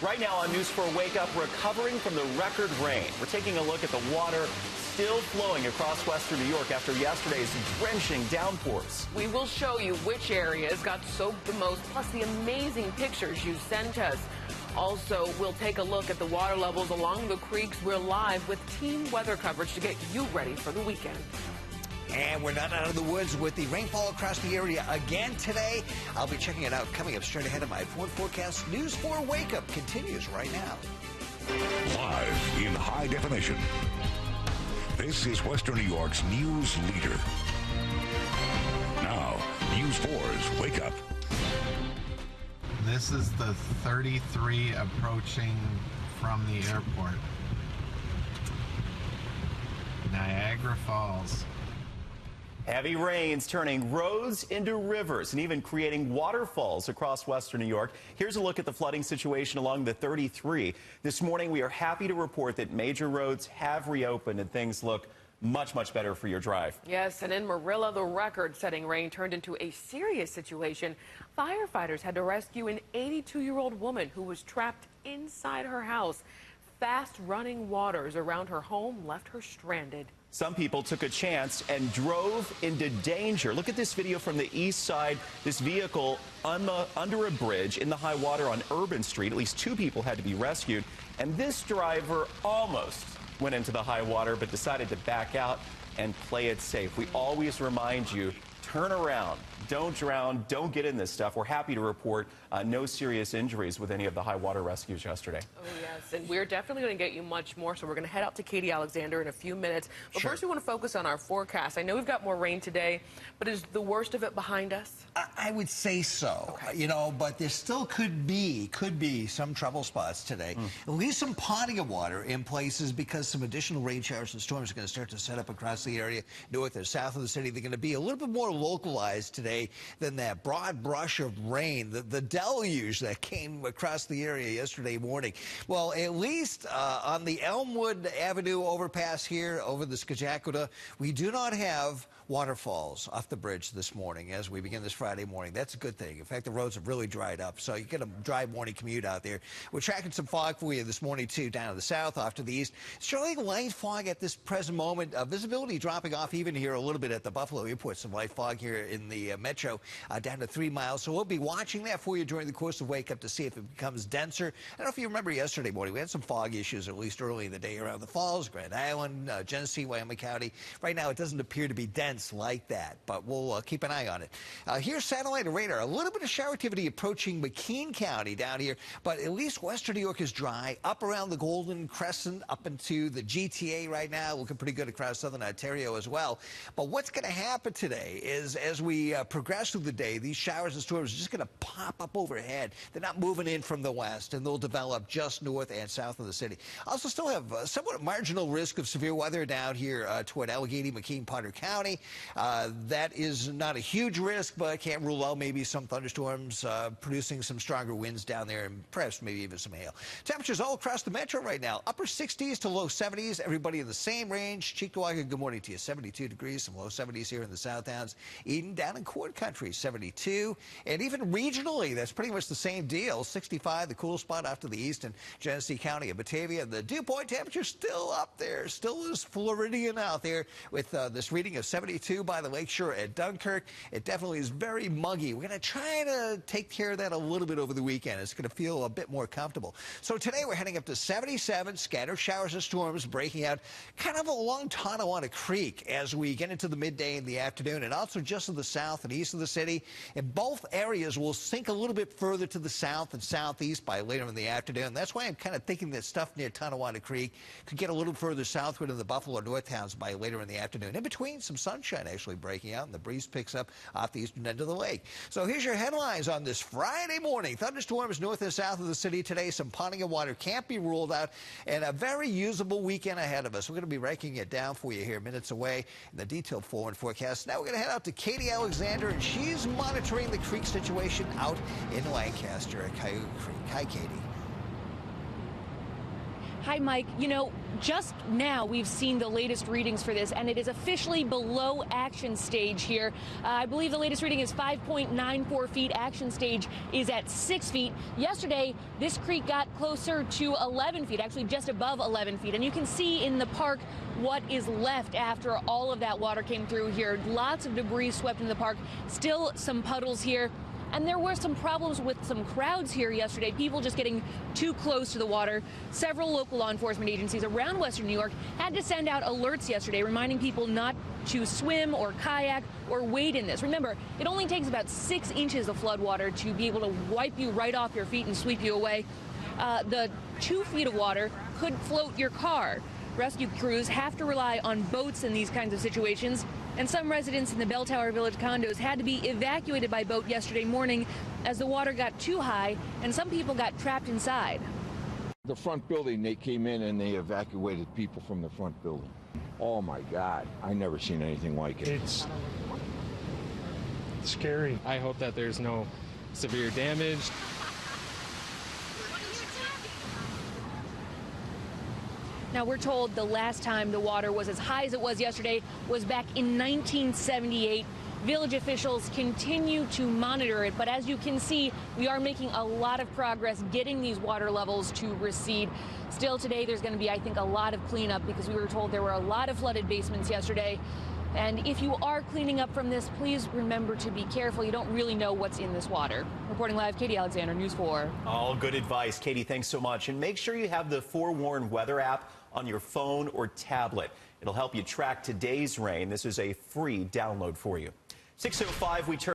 Right now on News 4 Wake Up, recovering from the record rain. We're taking a look at the water still flowing across western New York after yesterday's drenching downpours. We will show you which areas got soaked the most, plus the amazing pictures you sent us. Also, we'll take a look at the water levels along the creeks. We're live with team weather coverage to get you ready for the weekend. And we're not out of the woods with the rainfall across the area again today. I'll be checking it out coming up straight ahead of my Ford forecast. News 4 Wake Up continues right now. Live in high definition. This is Western New York's news leader. Now, News 4's Wake Up. This is the 33 approaching from the airport. Niagara Falls. Heavy rains turning roads into rivers and even creating waterfalls across western New York. Here's a look at the flooding situation along the 33. This morning, we are happy to report that major roads have reopened and things look much better for your drive. Yes, and in Marilla, the record-setting rain turned into a serious situation. Firefighters had to rescue an 82-year-old woman who was trapped inside her house. Fast-running waters around her home left her stranded. Some people took a chance and drove into danger. Look at this video from the east side. This vehicle under a bridge in the high water on Urban Street. At least 2 people had to be rescued. And this driver almost went into the high water but decided to back out and play it safe. We always remind you, turn around. Don't drown. Don't get in this stuff. We're happy to report no serious injuries with any of the high water rescues yesterday. Oh, yes, and we're definitely going to get you much more, so we're going to head out to Katie Alexander in a few minutes. But Sure. First, we want to focus on our forecast. I know we've got more rain today, but is the worst of it behind us? I would say so, you know, but there still could be some trouble spots today. At least some ponding of water in places because some additional rain showers and storms are going to start to set up across the area, north and south of the city. They're going to be a little bit more localized today than that broad brush of rain, the deluge that came across the area yesterday morning. Well, at least on the Elmwood Avenue overpass here over the Scajaquada, we do not have waterfalls off the bridge this morning as we begin this Friday morning. That's a good thing. In fact, the roads have really dried up, so you get a dry morning commute out there. We're tracking some fog for you this morning, too, down to the south, off to the east. Showing light fog at this present moment. Visibility dropping off even here a little bit at the Buffalo Airport. Some light fog here in the metro down to 3 miles. So we'll be watching that for you during the course of Wake Up to see if it becomes denser. I don't know if you remember yesterday morning, we had some fog issues, at least early in the day, around the Falls, Grand Island, Genesee, Wyoming County. Right now, it doesn't appear to be dense like that, but we'll keep an eye on it. Here's satellite and radar. A little bit of shower activity approaching McKean County down here, but at least western New York is dry. Up around the Golden Crescent, up into the GTA right now, looking pretty good across southern Ontario as well. But what's going to happen today is as we progress through the day, these showers and storms are just going to pop up overhead. They're not moving in from the west, and they'll develop just north and south of the city. Also still have somewhat marginal risk of severe weather down here toward Allegheny, McKean, Potter County. That is not a huge risk, but I can't rule out maybe some thunderstorms producing some stronger winds down there and perhaps maybe even some hail. Temperatures all across the metro right now, upper 60s to low 70s. Everybody in the same range. Cheektowaga, good morning to you. 72 degrees, some low 70s here in the South Towns. Eden down in Court Country, 72. And even regionally, that's pretty much the same deal. 65, the cool spot off to the east in Genesee County and Batavia. The dew point temperature still up there, still is Floridian out there with this reading of 72 by the lakeshore at Dunkirk. It definitely is very muggy. We're going to try to take care of that a little bit over the weekend. It's going to feel a bit more comfortable. So today we're heading up to 77, scattered showers and storms breaking out kind of along Tonawanda Creek as we get into the midday in the afternoon, and also just to the south and east of the city. And both areas will sink a little bit further to the south and southeast by later in the afternoon. That's why I'm kind of thinking that stuff near Tonawanda Creek could get a little further southward in the Buffalo North Towns by later in the afternoon. In between, some sunshine actually breaking out, and the breeze picks up off the eastern end of the lake. So here's your headlines on this Friday morning. Thunderstorms north and south of the city today. Some ponding of water can't be ruled out, and a very usable weekend ahead of us. We're going to be breaking it down for you here minutes away in the detailed forward forecast. Now we're going to head out to Katie Alexander, and she's monitoring the creek situation out in Lancaster at Coyote Creek. Hi, Katie. Hi, Mike. You know, just now we've seen the latest readings for this, and it is officially below action stage here. I believe the latest reading is 5.94 feet. Action stage is at 6 feet. Yesterday, this creek got closer to 11 feet, actually just above 11 feet. And you can see in the park what is left after all of that water came through here. Lots of debris swept into the park, still some puddles here. And there were some problems with some crowds here yesterday, people just getting too close to the water. Several local law enforcement agencies around Western New York had to send out alerts yesterday reminding people not to swim or kayak or wade in this. Remember, it only takes about 6 inches of flood water to be able to wipe you right off your feet and sweep you away. The 2 feet of water could float your car. Rescue crews have to rely on boats in these kinds of situations, and some residents in the Bell Tower Village condos had to be evacuated by boat yesterday morning as the water got too high and some people got trapped inside. The front building, they came in and they evacuated people from the front building. Oh my God, I never seen anything like it. It's scary. I hope that there's no severe damage. Now, we're told the last time the water was as high as it was yesterday was back in 1978. Village officials continue to monitor it, but as you can see, we are making a lot of progress getting these water levels to recede. Still today, there's going to be, I think, a lot of cleanup because we were told there were a lot of flooded basements yesterday. And if you are cleaning up from this, please remember to be careful. You don't really know what's in this water. Reporting live, Katie Alexander, News 4. All good advice. Katie, thanks so much. And make sure you have the Forewarn weather app on your phone or tablet. It'll help you track today's rain. This is a free download for you. 6:05, we turn